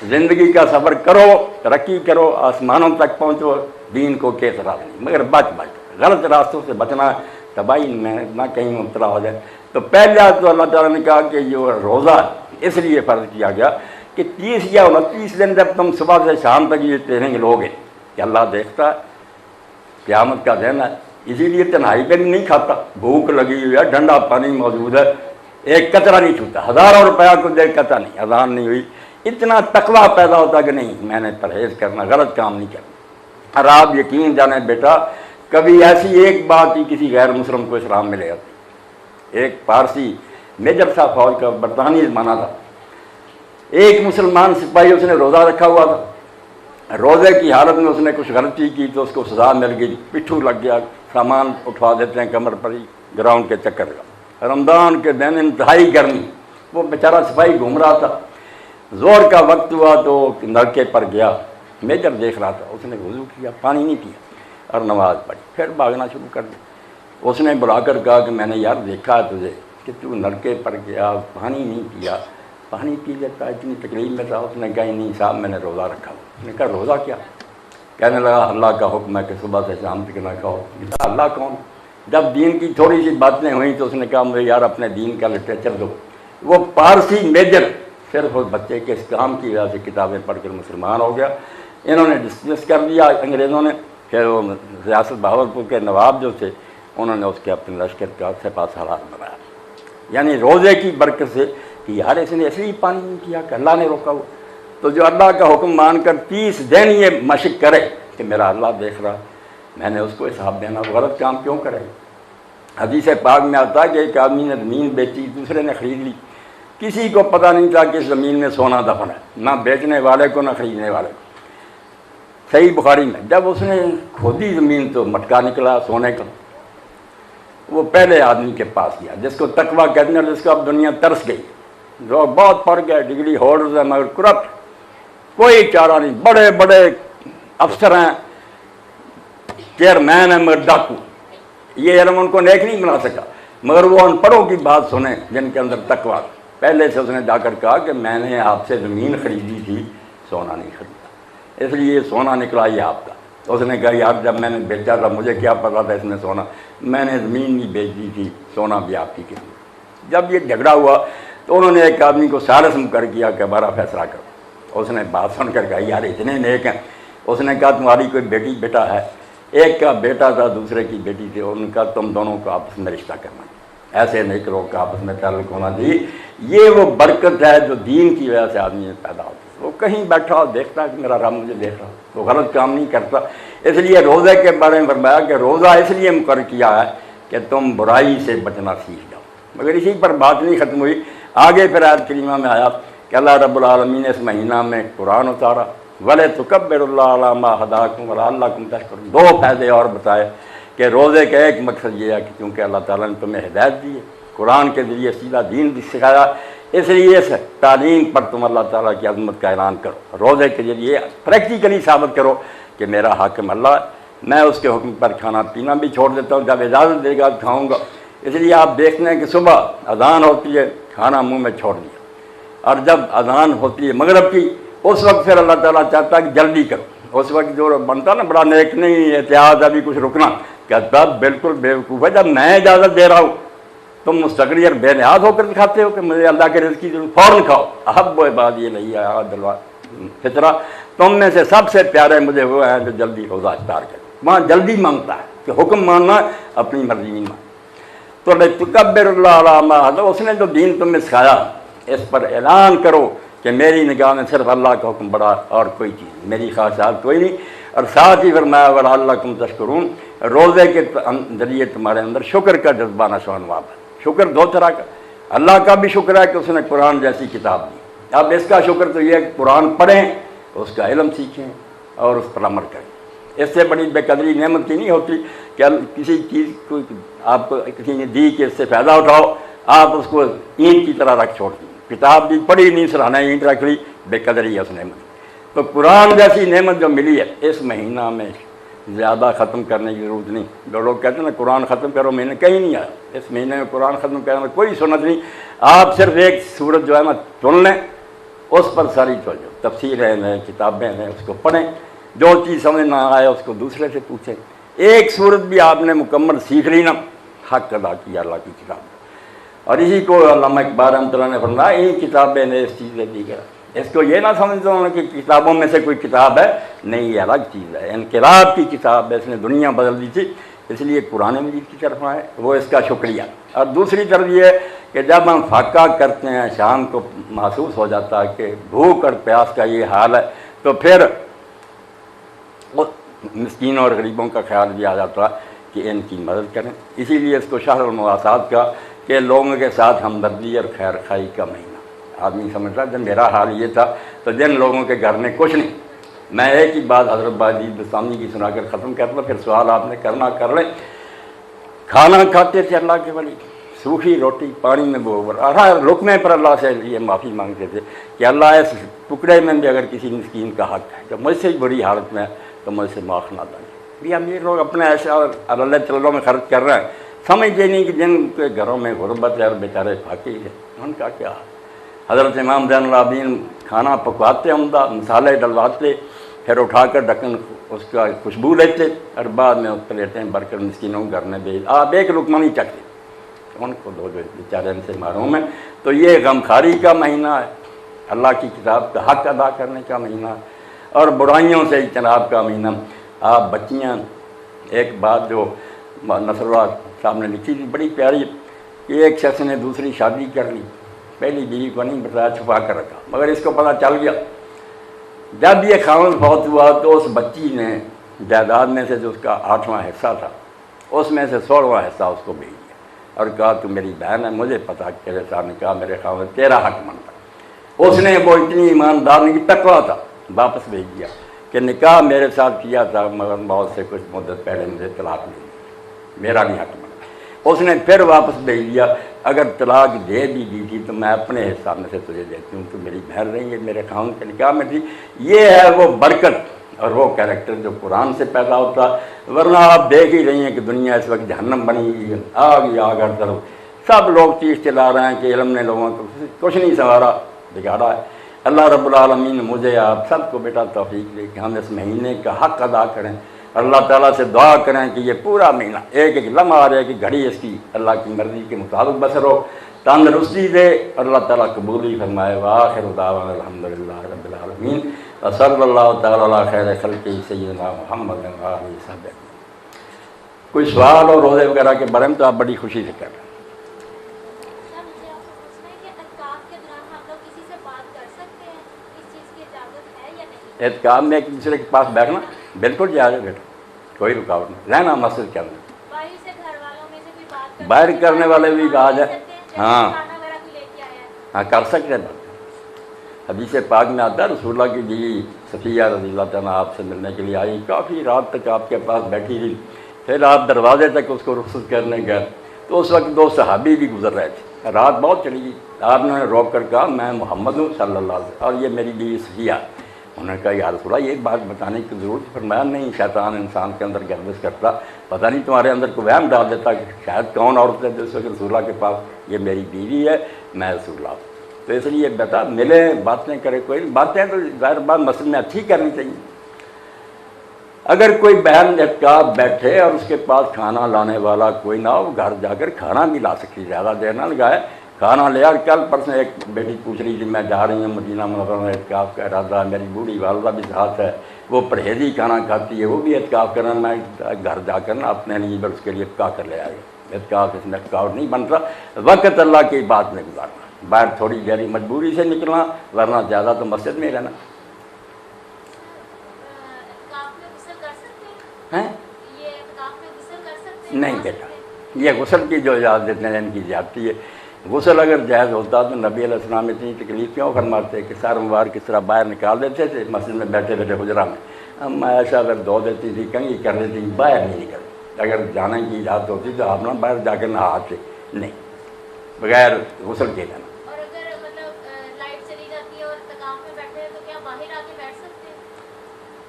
زندگی کا سفر کرو، ترقی کرو، آسمانوں تک پہنچو، دین کو کیس راہ نہیں، مگر بچ بچ، غلط راستوں سے بچنا، تباہی میں نہ کہیں مبتلا ہو جائے۔ تو پہلے تو اللہ تعالیٰ نے کہا کہ جو روزہ اس لیے فرض کیا گیا کہ 30 یا 29 دن جب تم صبح سے شام تک یہ ٹریننگ لوگے کہ اللہ دیکھتا ہے، قیامت کا دن ہے، اسی لیے تنہائی پہ نہیں کھاتا، بھوک لگی ہوئی ہے، ٹھنڈا پانی موجود ہے، ایک قطرہ نہیں چھوتا، ہزاروں روپیہ کو دے قطع نہیں، اذان نہیں ہوئی، اتنا تقویٰ پیدا ہوتا کہ نہیں میں نے پرہیز کرنا، غلط کام نہیں کرنا۔ اور آپ یقین جانیں بیٹا، کبھی ایسی ایک بات ہی کسی غیر مسلم کو اسلام میں لے آتی۔ ایک پارسی میجر تھا فوج کا، برطانوی زمانہ تھا، ایک مسلمان سپاہی اس نے روزہ رکھا ہوا تھا، روزے کی حالت میں اس نے کچھ غلطی کی تو اس کو سزا مل گئی، پٹھو لگ گیا، سامان اٹھوا دیتے ہیں کمر پر ہی، گراؤنڈ کے چکر کا، رمضان کے دن انتہائی گرمی، وہ بیچارہ سپاہی گھوم رہا تھا، زور کا وقت ہوا تو نلکے پر گیا، میجر دیکھ رہا تھا، اس نے وضو کیا، پانی نہیں پیا اور نماز پڑھی، پھر بھاگنا شروع کر دیا۔ اس نے بلا کر کہا کہ میں نے یار دیکھا ہے تجھے کہ تو نلکے پر گیا، پانی نہیں پیا پانی پی لیتا ہے، اتنی تکلیف میں تھا۔ اس نے کہا نہیں صاحب میں نے روزہ رکھا۔ اس نے کہا روزہ کیا؟ کہنے لگا اللہ کا حکم ہے کہ صبح سے شام تک نہ کھاؤ۔ اللہ کون؟ جب دین کی تھوڑی سی باتیں ہوئیں تو اس نے کہا مجھے یار اپنے دین کا لٹریچر دو۔ وہ پارسی میجر صرف اس بچے کے اس کام کی وجہ سے کتابیں پڑھ کر مسلمان ہو گیا۔ انہوں نے ڈسمس کر دیا انگریزوں نے، پھر وہ ریاست بہاولپور کے نواب جو تھے انہوں نے اس کے اپنے لشکر کا سپہ سالار بنایا۔ یعنی روزے کی برکت سے کہ یار اس نے اس لیے پانی نہیں کیا کہ اللہ نے روکا ہوا، تو جو اللہ کا حکم مان کر 30 دن یہ مشق کرے کہ میرا اللہ دیکھ رہا، میں نے اس کو حساب دینا، غلط کام کیوں کرے؟ حدیث پاک میں آتا ہے کہ ایک آدمی نے زمین بیچی، دوسرے نے خرید لی، کسی کو پتہ نہیں تھا کہ اس زمین میں سونا دفن ہے، نہ بیچنے والے کو نہ خریدنے والے کو۔ صحیح بخاری میں جب اس نے کھودی زمین تو مٹکا نکلا سونے کا۔ وہ پہلے آدمی کے پاس گیا جس کو تقویٰ کہتے ہیں، جس کو اب دنیا ترس گئی، لوگ بہت پڑھ گئے، ڈگری ہولڈرز ہیں مگر کرپٹ، کوئی چارہ نہیں، بڑے بڑے افسر ہیں، چیئرمین ہیں مگر ڈاکو، یہ علم ان کو نیک نہیں بنا سکا۔ مگر وہ ان پڑھوں کی بات سنیں جن کے اندر تقویٰ، پہلے سے اس نے جا کر کہا کہ میں نے آپ سے زمین خریدی تھی، سونا نہیں خریدا، اس لیے یہ سونا نکلا یہ آپ کا۔ اس نے کہا یار جب میں نے بیچا تھا مجھے کیا پتا تھا اس میں سونا، میں نے زمین نہیں بیچ دی تھی، سونا بھی آپ کی خریدی۔ جب یہ جھگڑا ہوا تو انہوں نے ایک آدمی کو ثالث مقرر کیا کہ ہمارا فیصلہ کرو۔ اس نے بات سن کر کہا یار اتنے نیک ہیں۔ اس نے کہا تمہاری کوئی بیٹی بیٹا ہے؟ ایک کا بیٹا تھا دوسرے کی بیٹی تھی۔ انہوں نے کہا تم دونوں کو آپس میں رشتہ کرنا، ایسے نیک لوگ کا آپس میں تعلق ہونا چاہیے۔ یہ وہ برکت ہے جو دین کی وجہ سے آدمی میں پیدا ہوتی ہے۔ وہ کہیں بیٹھا اور دیکھتا ہے کہ میرا رب مجھے دیکھ رہا، وہ غلط کام نہیں کرتا۔ اس لیے روزے کے بارے میں فرمایا کہ روزہ اس لیے مقرر کیا ہے کہ تم برائی سے بچنا سیکھ جاؤ۔ مگر اسی پر بات نہیں ختم ہوئی، آگے پھر آیت کریمہ میں آیا کہ اللہ رب العالمین نے اس مہینہ میں قرآن اتارا، وَلِتُكَبِّرُوا اللَّهَ عَلَىٰ مَا هَدَاكُمْ وَلَعَلَّكُمْ تَشْكُرُونَ۔ دو فائدے اور بتائے کہ روزے کا ایک مقصد یہ ہے کہ کیونکہ اللہ تعالیٰ نے تمہیں ہدایت دی ہے، قرآن کے ذریعے سیدھا دین بھی سکھایا، اس لیے اس تعلیم پر تم اللہ تعالیٰ کی عظمت کا اعلان کرو۔ روزے کے ذریعے پریکٹیکلی ثابت کرو کہ میرا حاکم اللہ ہے، میں اس کے حکم پر کھانا پینا بھی چھوڑ دیتا ہوں، جب اجازت دے گا کھاؤں گا۔ اس لیے آپ دیکھتے ہیں کہ صبح اذان ہوتی ہے کھانا منہ میں چھوڑ دیا، اور جب اذان ہوتی ہے مغرب کی اس وقت پھر اللہ تعالیٰ چاہتا ہے کہ جلدی کرو۔ اس وقت جو بنتا نا بڑا نیک نہیں احتیاط ابھی کچھ رکنا، کہتا بالکل بیوقوف ہے، جب میں اجازت دے رہا ہوں تم مستقری اور بے نیاز ہو کر دکھاتے ہو کہ مجھے اللہ کے رزق کی ضرورت، فوراً کھاؤ۔ احب و عباد یہ نہیں ہے دلوا فطرہ، تم میں سے سب سے پیارے مجھے وہ ہیں جو جلدی روزہ افطار کرے۔ وہاں جلدی مانگتا ہے کہ حکم ماننا اپنی مرضی نہیں ماننا۔ تو لِتُكَبِّرُوا اللَّهَ عَلَىٰ مَا هَدَاكُمْ، اس نے جو دین تمہیں سکھایا اس پر اعلان کرو کہ میری نگاہ میں صرف اللہ کا حکم بڑا اور کوئی چیز نہیں، میری خواہشات کوئی نہیں۔ اور ساتھ ہی فرمایا وَلَعَلَّكُمْ تَشْكُرُونَ، روزے کے ذریعے تمہارے اندر شکر کا جذبہ نشو و نما ہے۔ شکر دو طرح کا، اللہ کا بھی شکر ہے کہ اس نے قرآن جیسی کتاب دی۔ اب اس کا شکر تو یہ ہے کہ قرآن پڑھیں، اس کا علم سیکھیں اور اس پر عمل کریں۔ اس سے بڑی بے قدری نعمت کی نہیں ہوتی کہ کسی چیز کو آپ کو کسی نے دی کہ اس سے فائدہ اٹھاؤ، آپ اس کو اینٹ کی طرح رکھ چھوڑ دیں، کتاب بھی پڑھی نہیں سراہنا اینٹ رکھ لی، بے قدری ہے اس نعمت۔ تو قرآن جیسی نعمت جو ملی ہے اس مہینہ میں زیادہ ختم کرنے کی ضرورت نہیں۔ جو لوگ کہتے ہیں نا قرآن ختم کرو، مہینے کہیں نہیں آیا، اس مہینے میں قرآن ختم کرنے میں کوئی سنت نہیں۔ آپ صرف ایک سورت جو ہے نا چن لیں، اس پر ساری توجہ، تفسیریں ہیں کتابیں ہیں اس کو پڑھیں، جو چیز سمجھ نہ آئے اس کو دوسرے سے پوچھیں۔ ایک سورت بھی آپ نے مکمل سیکھ لی نا، حق ادا کیا اللہ کی کتاب۔ اور اسی کو علامہ اقبال رحمۃ اللہ نے فرمایا ان کتابیں نے اس چیز دی گیا۔ اس کو یہ نہ سمجھتا ہوں کہ کتابوں میں سے کوئی کتاب ہے، نہیں، یہ الگ چیز ہے، انقلاب کی کتاب ہے، اس نے دنیا بدل دی تھی، اس لیے قرآن مجید کی طرف آئے، وہ اس کا شکریہ۔ اور دوسری طرف یہ ہے کہ جب ہم فاقہ کرتے ہیں، شام کو محسوس ہو جاتا ہے کہ بھوک اور پیاس کا یہ حال ہے، تو پھر مسکینوں اور غریبوں کا خیال بھی آ جاتا ہے کہ ان کی مدد کریں۔ اسی لیے اس کو شہر المواسات کا کہ لوگوں کے ساتھ ہمدردی اور خیر خواہی کا مہینہ۔ آدمی سمجھتا ہے جب میرا حال یہ تھا تو جن لوگوں کے گھر میں کچھ نہیں، میں ایک ہی بات حضرت باجید بستانی کی سنا کر ختم کرتا، پھر سوال آپ نے کرنا کر لیں۔ کھانا کھاتے تھے اللہ کے ولی، سوکھی روٹی پانی میں ہر رکنے پر اللہ سے یہ معافی مانگتے تھے کہ اللہ اس ٹکڑے میں بھی اگر کسی مسکین کا حق ہے جو مجھ سے بری حالت میں ہے تو مجھ سے معاف نہ دیں۔ بھی ہم یہ لوگ اپنے ایسے اللہ چلوں میں خرچ کر رہے ہیں، سمجھتے نہیں کہ جن کے گھروں میں غربت ہے اور بیچارے فقیر ہیں ان کا کیا حال۔ حضرت امام زین العابدین کھانا پکواتے عمدہ، مسالے ڈلواتے، پھر اٹھا کر ڈھکن اس کا خوشبو لیتے اور بعد میں اس پلیٹیں بھر کر مسکینوں کے گھر میں بھیج، آپ ایک لقمہ نہیں چکھتے، ان کو دو جو بیچارے ان سے محروم ہیں۔ تو یہ غمخواری کا مہینہ ہے، اللہ کی کتاب کا حق ادا کرنے کا مہینہ اور برائیوں سے اجتناب کا مہینہ۔ آپ بچیاں، ایک بات جو نصر اللہ صاحب نے لکھی تھی بڑی پیاری، کہ ایک شخص نے دوسری شادی کر لی، پہلی بیوی کو نہیں بتایا، چھپا کر رکھا، مگر اس کو پتہ چل گیا۔ جب یہ خاوند فوت ہوا تو اس بچی نے جائیداد میں سے جو اس کا 8واں حصہ تھا اس میں سے 16واں حصہ اس کو بھیج دیا اور کہا تو میری بہن ہے، مجھے پتہ تیرے ساتھ نکاح میرے خاوند تیرا حق بنتا۔ اس نے وہ اتنی ایماندار نہیں، تقویٰ تھا، واپس بھیج دیا کہ نکاح میرے ساتھ کیا تھا مگر موت سے کچھ مدت پہلے مجھے طلاق دے دی، میرا نہیں حق بنتا۔ اس نے پھر واپس بھیج دیا، اگر طلاق دے بھی دی تھی تو میں اپنے حساب میں سے تجھے دیتی ہوں، تو میری بہن رہی ہے، میرے خاوند کے نکاح میں تھی۔ یہ ہے وہ برکت اور وہ کیریکٹر جو قرآن سے پیدا ہوتا، ورنہ آپ دیکھ ہی رہی ہیں کہ دنیا اس وقت جہنم بنی ہوئی ہے، آگ ہی آگ ہر طرف، سب لوگ چیخ چلا رہے ہیں کہ علم نے لوگوں کو کچھ نہیں سنوارا، بگاڑا ہے۔ اللہ رب العالمین مجھے آپ سب کو بیٹا توفیق دے کہ ہم اس مہینے کا حق ادا کریں، اللہ تعالیٰ سے دعا کریں کہ یہ پورا مہینہ ایک ایک لمحہ آ رہے کہ گھڑی اس کی اللہ کی مرضی کے مطابق بسر ہو، تندرستی دے، اللہ تعالیٰ قبولی فرمائے۔ وآخر دعوانا الحمدللہ رب العالمین، وصلی اللہ تعالیٰ علی خیر خلقہ سیدنا محمد و آلہ وصحبہ۔ کوئی سوال اور روزے وغیرہ کے بارے میں تو آپ بڑی خوشی سے کر رہے ہیں۔ اعتکاف میں ایک دوسرے کے پاس بیٹھنا بالکل جائز ہے بیٹا، کوئی رکاوٹ نہیں، رہنا مسجد کے اندر، باہر کرنے والے بھی کہا جائے ہاں ہاں کر سکتے ہیں۔ حدیث پاک میں آتا ہے رسول اللہ کی بیوی صفیہ رضی اللہ تعالیٰ آپ سے ملنے کے لیے آئی، کافی رات تک آپ کے پاس بیٹھی رہی، پھر آپ دروازے تک اس کو رخصت کرنے گئے تو اس وقت 2 صحابی بھی گزر رہے تھے، رات بہت چلی گئی، آپ نے روک کر کہا میں محمد ہوں صلی اللہ علیہ وسلم اور یہ میری بیوی صفیہ۔ انہوں نے کہا یا رسول اللہ یہ بات بتانے کی ضرورت ہے؟ فرمایا نہیں، شیطان انسان کے اندر گردش کرتا، پتہ نہیں تمہارے اندر کو وہم ڈال دیتا کہ شاید کون عورت ہے جس وقت رسول اللہ کے پاس، یہ میری بیوی ہے، میں رسول اللہ ہوں۔ تو اس لیے بیٹا ملے، باتیں کرے، کوئی باتیں تو ظاہر بات مسجد میں اچھی کرنی چاہیے۔ اگر کوئی بہن اعتکاف بیٹھے اور اس کے پاس کھانا لانے والا کوئی نہ ہو، گھر جا کر کھانا بھی لا سکتی، زیادہ دیر نہ لگائے، کھانا لے۔ اور کل پرسوں ایک بیٹی پوچھ رہی تھی میں جا رہی ہوں مدینہ منورہ میں، اعتکاف کا ارادہ، میری بوڑھی والدہ بھی ساتھ ہے، وہ پرہیزی کھانا کھاتی ہے، وہ بھی اعتکاف کرنا، میں گھر جا کر نا اپنے لیے اس کے لیے پکا کر لے آئی۔ اعتکاف اس میں رکاوٹ نہیں بنتا، وقت اللہ کی بات میں گزارنا، باہر تھوڑی دیر مجبوری سے نکلنا، ورنہ زیادہ تو مسجد میں رہنا۔ نہیں بیٹا، یہ غسل کی جو اجازت دیتے ہیں ان کی زیادتی ہے۔ غسل اگر جائز ہوتا تو نبی علیہ السلام اتنی تکلیف کیوں فرماتے کہ سر مبارک کس طرح باہر نکال دیتے تھے مسجد میں بیٹھے بیٹھے حجرہ میں، اب ایسا اگر دھو دیتی تھی کنگھی کر دیتی تھی، باہر نہیں نکلتی۔ اگر جانے کی اجازت ہوتی تو آپ نہ باہر جا کے نہاتے، نہیں، بغیر غسل کے جانا۔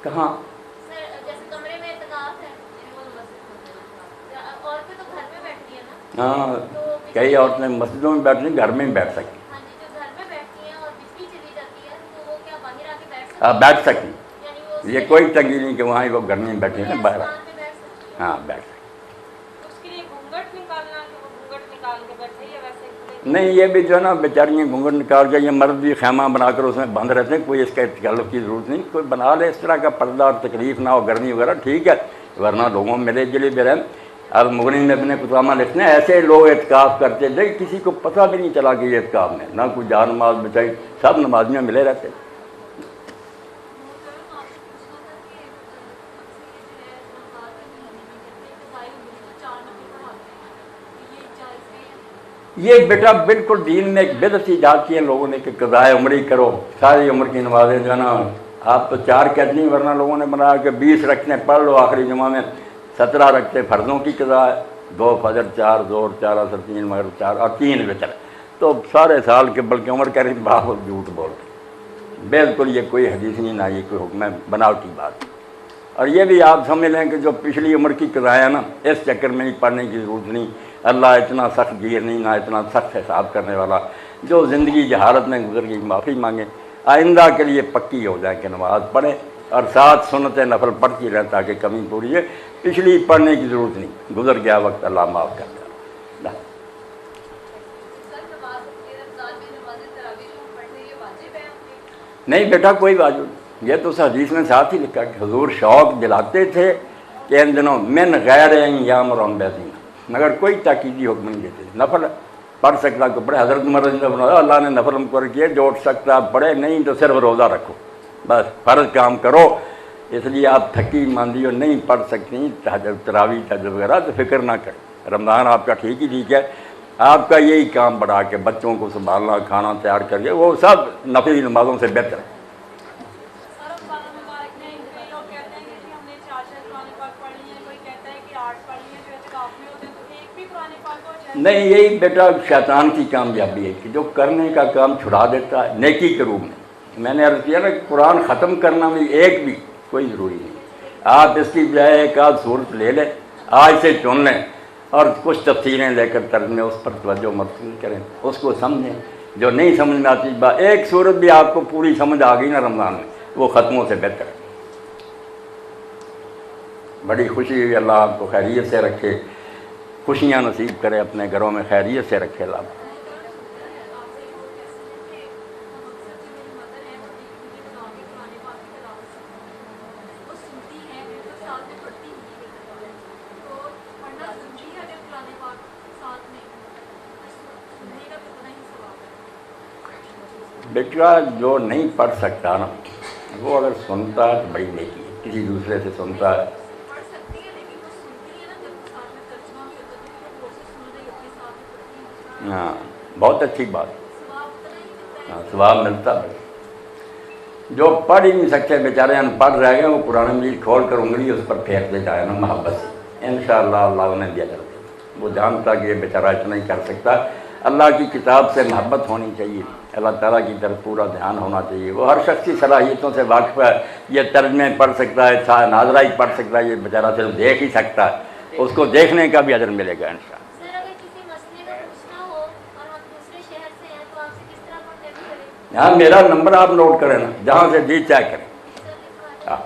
کہاں؟ ہاں کئی عورتیں مسجدوں میں بیٹھ رہی، گھر میں بھی بیٹھ سکتی، بیٹھ سکتی، یہ کوئی تنگی نہیں کہ وہاں وہ گھر میں بیٹھے ہیں، باہر ہاں بیٹھ سکتی۔ نہیں یہ بھی جو ہے نا بیچاریاں گھونگھٹ نکال کے، یہ مرد بھی خیمہ بنا کر اس میں بند رہتے ہیں، کوئی اس کا تکلف کی ضرورت نہیں، کوئی بنا لے اس طرح کا پردہ اور تکلیف نہ ہو، گرمی وغیرہ ٹھیک ہے، ورنہ لوگوں میں ملے جلے بھی رہیں۔ اب مغنی میں اپنے قدامہ لکھتے ہیں ایسے لوگ اعتکاف کرتے تھے کسی کو پتہ بھی نہیں چلا کہ یہ اعتکاف میں، نہ کوئی جان نماز بچائی، سب نمازیاں ملے رہتے۔ یہ بیٹا بالکل دین میں ایک بدعت ایجاد کی ہے لوگوں نے کہ قضائے عمری کرو، ساری عمر کی نمازیں جو ہے نا، آپ تو 4 کہتے ہیں، ورنہ لوگوں نے بنایا کہ 20 رکھتے ہیں پڑھ لو، آخری جمعہ میں 17 رکھتے فرضوں کی قضا ہے، 2 فجر 4 ظہر 4 عصر 3 مغرب 4 اور 3 وتر، تو سارے سال کے بلکہ عمر کہہ رہی بہت جھوٹ بولتے، بالکل یہ کوئی حدیث نہیں، نہ یہ کوئی حکم ہے، بناوٹی بات۔ اور یہ بھی آپ سمجھ لیں کہ جو پچھلی عمر کی قضائیں نا اس چکر میں ہی پڑھنے کی ضرورت نہیں، اللہ اتنا سخت گیر نہیں، نہ اتنا سخت حساب کرنے والا۔ جو زندگی جہالت میں گزر گئی معافی مانگیں، آئندہ کے لیے پکی ہو جائیں کہ نماز پڑھیں اور ساتھ سنت نفل پڑھتی رہیں تاکہ کمی پوری ہے۔ پچھلی پڑھنے کی ضرورت نہیں، گزر گیا وقت، اللہ معاف کر دے۔ نہیں بیٹا، کوئی واجب نہیں، یہ تو اس حدیث میں ساتھ ہی لکھا کہ حضور شوق دلاتے تھے کہ ان دنوں من غیر یامرون بیتنا، مگر کوئی تاکیدی حکم نہیں دیتے تھے۔ نفل پڑھ سکتا تو پڑھے، حضرت عمر رضی اللہ عنہ اللہ نے نفل مقرر کیے، جو اٹھ سکتا پڑھے، نہیں تو صرف روزہ رکھو، بس فرض کام کرو۔ اس لیے آپ تھکی ماندی ہو نہیں پڑھ سکتی تہجد تراویح تہجد وغیرہ تو فکر نہ کریں، رمضان آپ کا ٹھیک ہی ٹھیک ہے، آپ کا یہی کام بڑھا کے بچوں کو سنبھالنا، کھانا تیار کر کے، وہ سب نفلی نمازوں سے بہتر ہے۔ نہیں، یہی بیٹا شیطان کی کامیابی ہے کہ جو کرنے کا کام چھڑا دیتا ہے نیکی کے روپ میں نے عرض کیا نا کہ قرآن ختم کرنا بھی ایک بھی کوئی ضروری نہیں، آپ اس کی بجائے ایک آدھ صورت لے لیں، آج سے چن لیں اور کچھ تفسیریں لے کر ترجمے اس پر توجہ مرکوز کریں، اس کو سمجھیں۔ جو نہیں سمجھ میں آتی ایک صورت بھی آپ کو پوری سمجھ آ گئی نا رمضان میں، وہ ختموں سے بہتر ہے۔ بڑی خوشی ہوئی، اللہ آپ کو خیریت سے رکھے، خوشیاں نصیب کرے، اپنے گھروں میں خیریت سے رکھے اللہ۔ بیٹا جو نہیں پڑھ سکتا نا، وہ اگر سنتا ہے تو بڑی نیکی ہے، کسی دوسرے سے سنتا ہے۔ ہاں، بہت اچھی بات، ہاں ثواب ملتا ہے۔ جو پڑھ ہی نہیں سکتے بیچارے ان پڑھ رہ گئے، وہ قرآن مجید کھول کر انگلی اس پر پھینک دے جائے نا محبت سے، انشاءاللہ اللہ انہیں دیا کرتے۔ وہ جانتا کہ یہ بیچارہ اتنا نہیں کر سکتا، اللہ کی کتاب سے محبت ہونی چاہیے، اللہ تعالیٰ کی طرف پورا دھیان ہونا چاہیے۔ وہ ہر شخص کی صلاحیتوں سے واقف ہے، یہ ترجمے پڑھ سکتا ہے، ناظرہ ہی پڑھ سکتا ہے، یہ بیچارہ صرف دیکھ ہی سکتا ہے، اس کو دیکھنے کا بھی اجر ملے گا انشاءاللہ۔ ہاں، میرا نمبر آپ نوٹ کریں نا، جہاں سے جی چیک کریں۔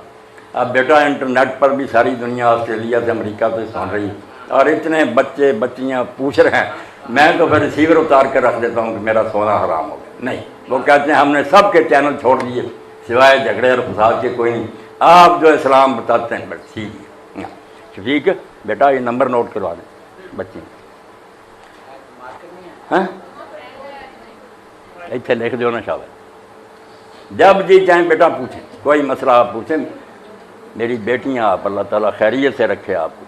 اب بیٹا انٹرنیٹ پر بھی ساری دنیا آسٹریلیا سے امریکہ سے سن رہی، اور اتنے بچے بچیاں پوچھ رہے ہیں، میں تو پھر ریسیور اتار کے رکھ دیتا ہوں کہ میرا سونا حرام ہو گیا۔ نہیں، وہ کہتے ہیں ہم نے سب کے چینل چھوڑ دیے سوائے جھگڑے اور فساد کے، کوئی نہیں، آپ جو اسلام بتاتے ہیں بس ٹھیک ہے۔ ٹھیک ہے بیٹا، یہ نمبر نوٹ کروا دیں بچی، ہاں اتنے لکھ دو نا شاید، جب جی چاہیں بیٹا پوچھیں، کوئی مسئلہ آپ پوچھیں، میری بیٹیاں آپ اللہ تعالیٰ خیریت سے رکھے آپ کو۔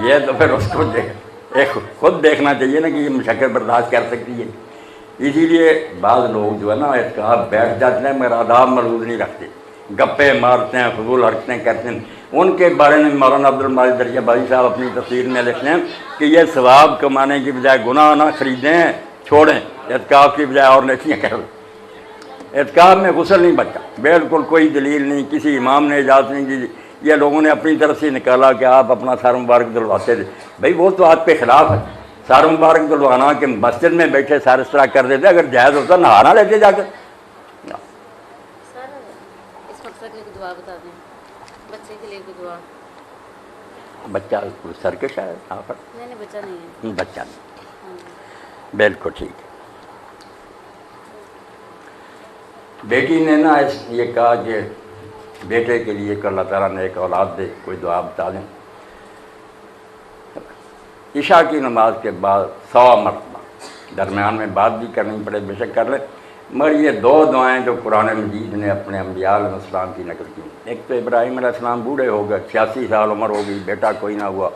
یہ تو پھر اس کو خود دیکھنا چاہیے نا کہ یہ مشقت برداشت کر سکتی ہے۔ اسی لیے بعض لوگ جو ہے نا اعتکاف بیٹھ جاتے ہیں مگر آداب ملحوظ نہیں رکھتے، گپے مارتے ہیں، فضول حرکتیں کرتے ہیں۔ ان کے بارے میں مولانا عبد الماجد دریا بھائی صاحب اپنی تفسیر میں لکھتے ہیں کہ یہ ثواب کمانے کی بجائے گناہ نہ خریدیں، چھوڑیں، اعتکاف کی بجائے اور نیکیاں کریں۔ اعتکاف میں غسل نہیں بچا، بالکل کوئی دلیل نہیں، کسی امام نے اجازت نہیں دی، یہ لوگوں نے اپنی طرف سے نکالا کہ آپ اپنا سر مبارک دلواتے تھے۔ بھائی وہ تو آپ کے خلاف ہے، سر مبارک دلوانا کہ مسجد میں بیٹھے سر اس طرح کر دیتے، اگر جائز ہوتا نہانا لیتے جا کر۔ سر اس مقصد کی دعا بتا دیں، بچے کے لیے کوئی دعا۔ بچہ سرکش ہے یہاں پر؟ نہیں بچہ نہیں ہے، بچہ نہیں، بالکل ٹھیک ہے۔ بیٹی نے نا یہ کہا کہ بیٹے کے لیے کہ اللہ تعالیٰ نے ایک اولاد دے، کوئی دعا بتا دیں۔ عشاء کی نماز کے بعد 100 مرتبہ، درمیان میں بات بھی کرنی پڑے بے شک کر لیں، مگر یہ 2 دعائیں جو قرآن مجید نے اپنے انبیاء علیہ السلام کی نقل کی، ایک تو ابراہیم علیہ السلام بوڑھے ہو گئے، 86 سال عمر ہو گئی، بیٹا کوئی نہ ہوا،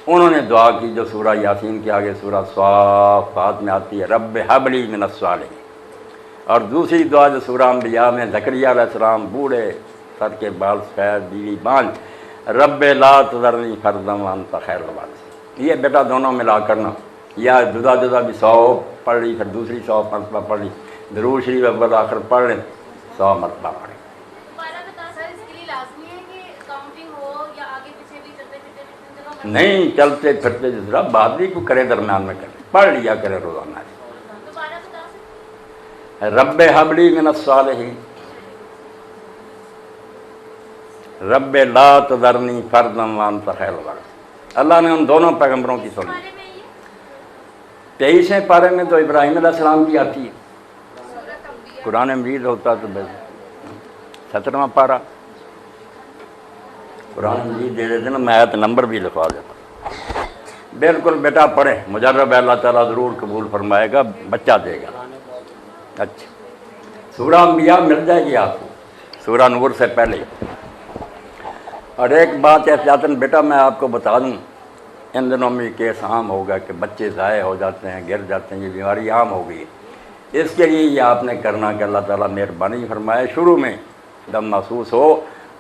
انہوں نے دعا کی جو سورہ یاسین کے آگے سورہ صافات میں آتی ہے، رب ہب لی من الصالحین۔ اور دوسری دعا جو سورہ انبیاء میں زکریا علیہ السلام بوڑھے، سر کے بال سفید، بیوی بانجھ، رب لا تذرنی فردا وانت خیر الوارثین۔ یہ بیٹا دونوں ملا کرنا یا جدا جدا بھی 100 پڑھ لی، پھر دوسری 100 مرتبہ پڑھ لی، درود شریف اول آخر پڑھ لیں، 100 مرتبہ پڑھیں۔ سر اس کے لیے لازمی ہے کہ کاؤنٹنگ ہو یا آگے پیچھے بھی چلتے پھرتے نہیں چلتے پھرتے جس طرح بات بھی کوئی کرے درمیان میں کرے، پڑھ لیا کرے روزانہ۔ دوبارہ بتا سکتے رب حبلی من الصالحین، رب لا تذرنی فردا وانت خیر الوارث۔ اللہ نے ان دونوں پیغمبروں کی سنی۔ بارے میں یہ 23ویں پارے میں تو ابراہیم علیہ السلام کی آتی ہے، سورۃ انبیاء قرآن مجید ہوتا تو بس 17واں پارہ قرآن مجید دے دیتے نا، میں آیت نمبر بھی لکھوا دیتا۔ بالکل بیٹا پڑھیں، مجرب ہے، اللہ تعالیٰ ضرور قبول فرمائے گا، بچہ دے گا۔ اچھا سورہ انبیاء مل جائے گی آپ کو، سورہ نور سے پہلے۔ اور ایک بات احتیاطاً بیٹا میں آپ کو بتا دوں، ان دنوں میں کیس عام ہوگا کہ بچے ضائع ہو جاتے ہیں، گر جاتے ہیں، یہ بیماری عام ہو گئی ہے۔ اس کے لیے یہ آپ نے کرنا کہ اللہ تعالیٰ مہربانی فرمائے، شروع میں جب محسوس ہو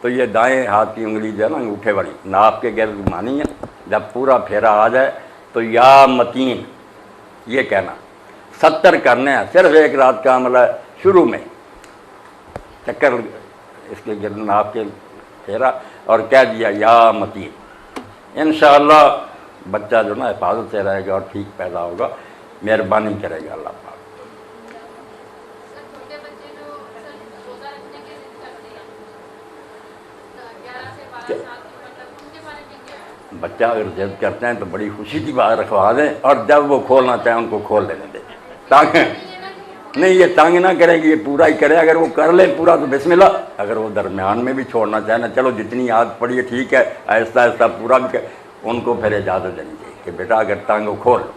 تو یہ دائیں ہاتھ کی انگلی جو ہے نا انگوٹھے والی ناپ کے گرد گھمانی ہے، جب پورا پھیرا آ جائے تو یا متین یہ کہنا، 70 کرنے ہیں، صرف ایک رات کا عمل ہے۔ شروع میں چکر اس کے گرد ناپ کے پھیرا اور کہہ دیا یا متین، انشاءاللہ بچہ جو نا حفاظت سے رہے گا اور ٹھیک پیدا ہوگا، مہربانی کرے گا اللہ پاک۔ سر چھوٹے بچے جو روزہ رکھنے کے ضد کرتے ہیں 11 سے 12 سال کی عمر تک، ان کے بارے میں کیا؟ بچہ اگر ضد کرتے ہیں تو بڑی خوشی کی بات رکھوا دیں، اور جب وہ کھولنا چاہیں ان کو کھول لینے دیں۔ تاکہ نہیں یہ تنگ نہ کریں کہ یہ پورا ہی کرے، اگر وہ کر لیں پورا تو بسم اللہ، اگر وہ درمیان میں بھی چھوڑنا چاہیں نا، چلو جتنی عادت پڑی ہے ٹھیک ہے، آہستہ آہستہ پورا بھی کرے، ان کو پھر اجازت دینی چاہیے کہ بیٹا اگر تنگ ہو کھول۔ اس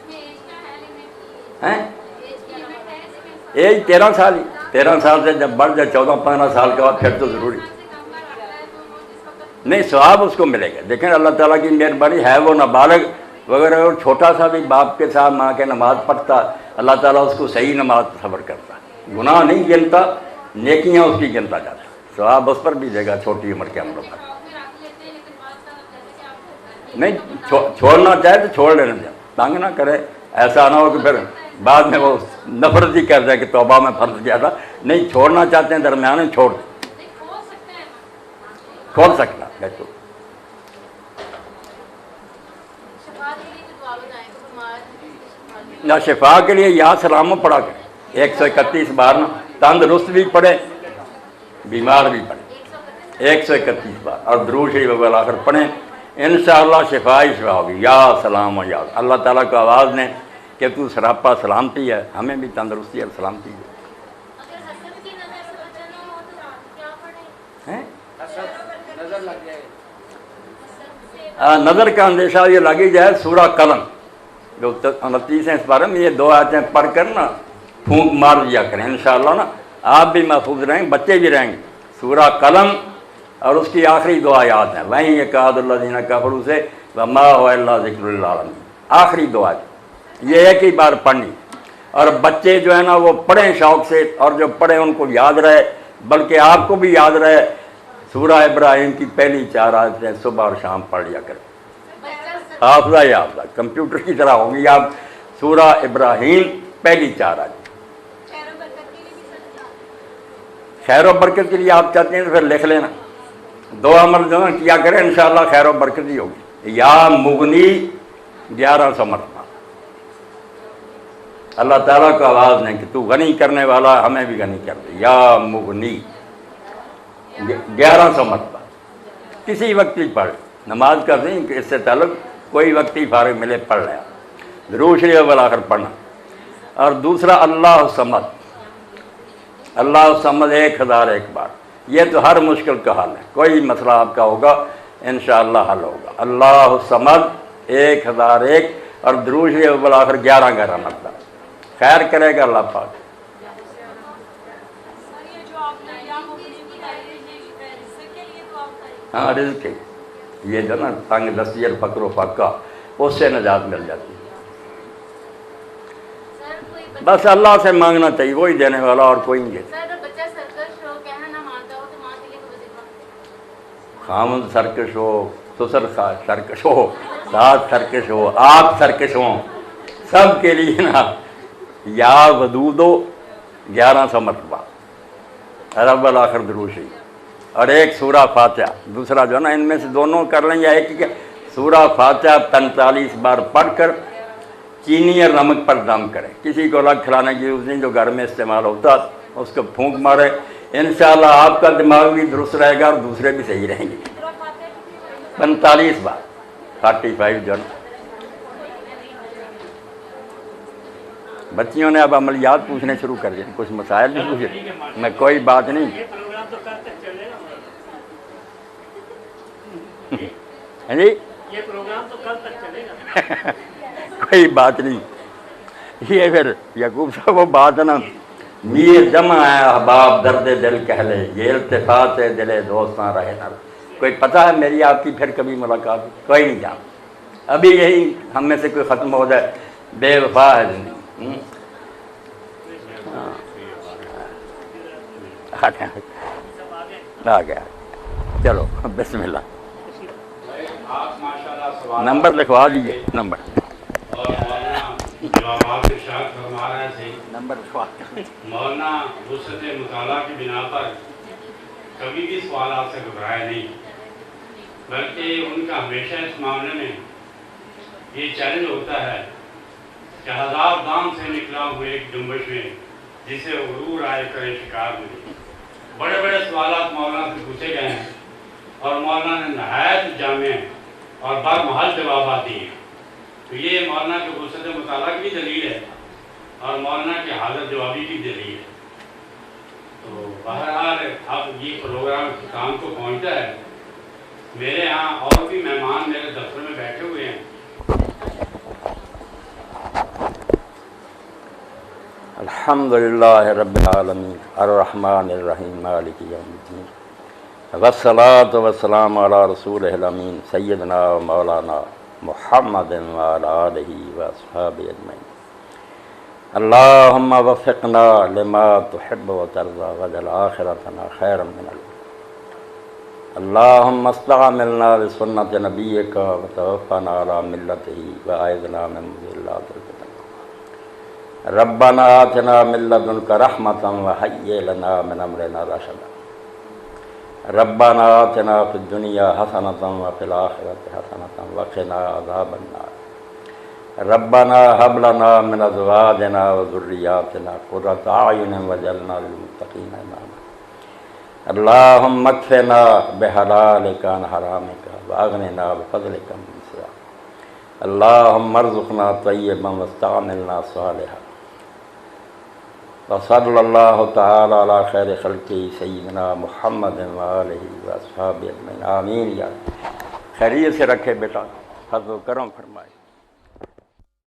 میں ایج کیا ہے لمٹ؟ ہیں ایج کی لمٹ ہے اس میں؟ ایج 13 سال ہی، 13 سال سے جب بڑھ جائے 14-15 سال کے بعد پھر تو ضروری سے کم کا رکھتا ہے تو وہ جس وقت نہیں، ثواب اس کو ملے گا۔ دیکھیں اللہ تعالیٰ کی مہربانی ہے، وہ نابالغ وغیرہ اور چھوٹا سا بھی باپ کے ساتھ ماں کے نماز پڑھتا، اللہ تعالیٰ اس کو صحیح نماز تصور کرتا، گناہ نہیں گنتا، نیکیاں اس کی گنتا جاتا، ثواب اس پر بھی دے گا چھوٹی عمر کے عملوں پر۔ شوق میں رکھ لیتے ہیں لیکن بعض کا جیسے کہ آپ نہیں چھوڑنا چاہے تو چھوڑ لینا چاہے، تنگ نہ کرے، ایسا نہ ہو کہ پھر بعد میں وہ نفرت ہی کر دے کہ توبہ میں فرض کیا تھا۔ نہیں چھوڑنا چاہتے ہیں درمیان میں چھوڑ دیں، نہیں کھول سکتے ہیں نا، کھول سکتا بالکل۔ شفا کے لیے جو دعا بتائیں تو بیمار شفا کے نہ شفا کے لیے یا سلام پڑھا کریں 131 بار، نا تندرست بھی پڑھے بیمار بھی پڑھے 131 بار، اور درود شریف اول آخر پڑھیں، انشاءاللہ شفا ہی شفا ہوگی۔ یا سلام و یا اللہ تعالیٰ کو آواز دیں کہ تو سراپا سلامتی ہے، ہمیں بھی تندرستی اور سلامتی ہے۔ اگر حسد کی نظر سے بچنا ہو تو کیا پڑھیں؟ ہیں؟ نظر لگ جائے، نظر کا اندیشہ یہ لگی جائے، سورہ قلم جو 29 اس بارے میں، یہ 2 آیتیں پڑھ کر نا پھونک مار دیا کریں، انشاءاللہ نا آپ بھی محفوظ رہیں گے، بچے بھی رہیں گے۔ سورہ قلم اور اس کی آخری 2 آیات ہیں، وہیں یہ قاد اللہ دینا کفروا سے وما هو الا ذکر للعالمین، آخری 2 آیات یہ ایک ہی بار پڑھنی، اور بچے جو ہے نا وہ پڑھیں شوق سے، اور جو پڑھیں ان کو یاد رہے، بلکہ آپ کو بھی یاد رہے۔ سورہ ابراہیم کی پہلی 4 آیتیں صبح اور شام پڑھ لیا کریں، حافظہ یا حافظہ کمپیوٹر کی طرح ہوگی آپ۔ سورہ ابراہیم پہلی 4 آیتیں، خیر و برکت کے لیے آپ چاہتے ہیں تو پھر لکھ لینا، 2 عمل جو ہے کیا کریں، انشاءاللہ خیر و برکت ہی ہوگی۔ یا مغنی 1100 مرتبہ اللہ تعالیٰ کو آواز دیں کہ تو غنی کرنے والا، ہمیں بھی غنی کر دے، یا مغنی 1100 مرتبہ، کسی وقت ہی پڑھ، نماز کا نہیں کہ اس سے تعلق کوئی وقت ہی فارغ ملے پڑھ لیا، درود شریف اول آخر پڑھنا۔ اور دوسرا اللہ صمد، اللہ صمد 1001 بار، یہ تو ہر مشکل کا حل ہے، کوئی مسئلہ آپ کا ہوگا انشاءاللہ حل ہوگا۔ اللہ صمد 1001 اور درود شریف اول آخر 11 مرتبہ، خیر کرے گا اللہ پاک۔ ہاں رزق ہے، یہ جو نا تنگ دستی اور فقر و فقہ، اس سے نجات مل جاتی ہے۔ سر کوئی بس اللہ سے مانگنا چاہیے، وہی دینے والا اور کوئی نہیں دیتا۔ سر اگر بچہ سرکش ہو، کہنا نہ مانتا ہو تو ماں کے لیے کوئی وظیفہ؟ خامد سرکش ہو، سسر سرکش ہو، ساتھ سرکش ہو، آپ سرکش ہوں، سب کے لیے نا یا ودودو 1100 مرتبہ رب الآخر درود شریف اور ایک سورہ فاتحہ، دوسرا جو ہے نا ان میں سے دونوں کر لیں یا ایک ہی سورہ فاتحہ 45 بار پڑھ کر چینی اور نمک پر دم کریں، کسی کو الگ کھلانے کی ضرورت نہیں، جو گھر میں استعمال ہوتا اس کو پھونک مارے، انشاءاللہ آپ کا دماغ بھی درست رہے گا اور دوسرے بھی صحیح رہیں گے۔ 45 بار 45 جو ہے نا۔ بچیوں نے اب عملیات پوچھنے شروع کر دیے، کچھ مسائل بھی پوچھے، میں کوئی بات نہیں جی یہ پروگرام تو کل تک چلے گا۔ کوئی بات نہیں، یہ پھر یعقوب صاحب وہ بات ہے نا، میر جمع ہے احباب درد دل کہہ لے، یہ التفات ہے دل دوستاں رہے نہ رہے۔ کوئی پتہ ہے میری آپ کی پھر کبھی ملاقات؟ کوئی نہیں جانتا، ابھی یہی ہم میں سے کوئی ختم ہو جائے، بے وفا ہے زندگی۔ آ گیا، چلو بسم اللہ، آپ ماشاءاللہ سوال نمبر لکھوا دیجیے، نمبر اور مولانا جوابات ارشاد فرما رہے تھے۔ نمبر لکھوا مولانا وسعت مطالعہ کی بنا پر کبھی بھی سوالات سے گھبرائے نہیں، بلکہ ان کا ہمیشہ اس معاملے میں یہ چیلنج ہوتا ہے کہ ہزار دام سے نکلا ہوئے ایک جنبش میں جسے غرور آئے کرے شکار میں۔ بڑے بڑے سوالات مولانا سے پوچھے گئے ہیں اور مولانا نے نہایت جامع اور برمحل جوابات دیے ہیں، تو یہ مولانا کے وسعت مطالعہ کی دلیل ہے اور مولانا کی حاضر جوابی کی دلیل ہے۔ تو بہرحال اب یہ پروگرام اختتام کو پہنچتا ہے، میرے ہاں اور بھی مہمان میرے دفتر میں بیٹھے ہوئے ہیں۔ الحمدللہ رب العالمین الرحمن الرحیم مالک یوم الدین والصلاۃ والسلام علی رسولہ الامین سیدنا و مولانا محمد وعلی آلہ واصحابہ اجمعین۔ اللہم وفقنا لما تحب وترضى واجعل آخرتنا خیرا من الأولى۔ اللہم استعملنا بسنت نبیک وتوفنا علی ملتہ وأعذنا من مضلات الفتن۔ ربنا آتنا من لدنک رحمۃ وہیئ لنا من امرنا رشدا۔ ربنا آتنا فی الدنیا حسنۃ وفی الآخرۃ حسنۃ وقنا عذاب النار۔ ربنا هب لنا من ازواجنا وذریاتنا قرۃ اعین واجعلنا للمتقین اماما۔ اللہم اکفنا بحلالک عن حرامک واغننا بفضلک من سواک۔ اللہم ارزقنا طیبا واستعملنا صالحا۔ وصلی اللہ تعالی علی خیر خلقہ سیدنا محمد وآلہ واصحابہ اجمعین، آمین۔ یا خیریت سے رکھے بیٹا، فضل و کرم فرمائے۔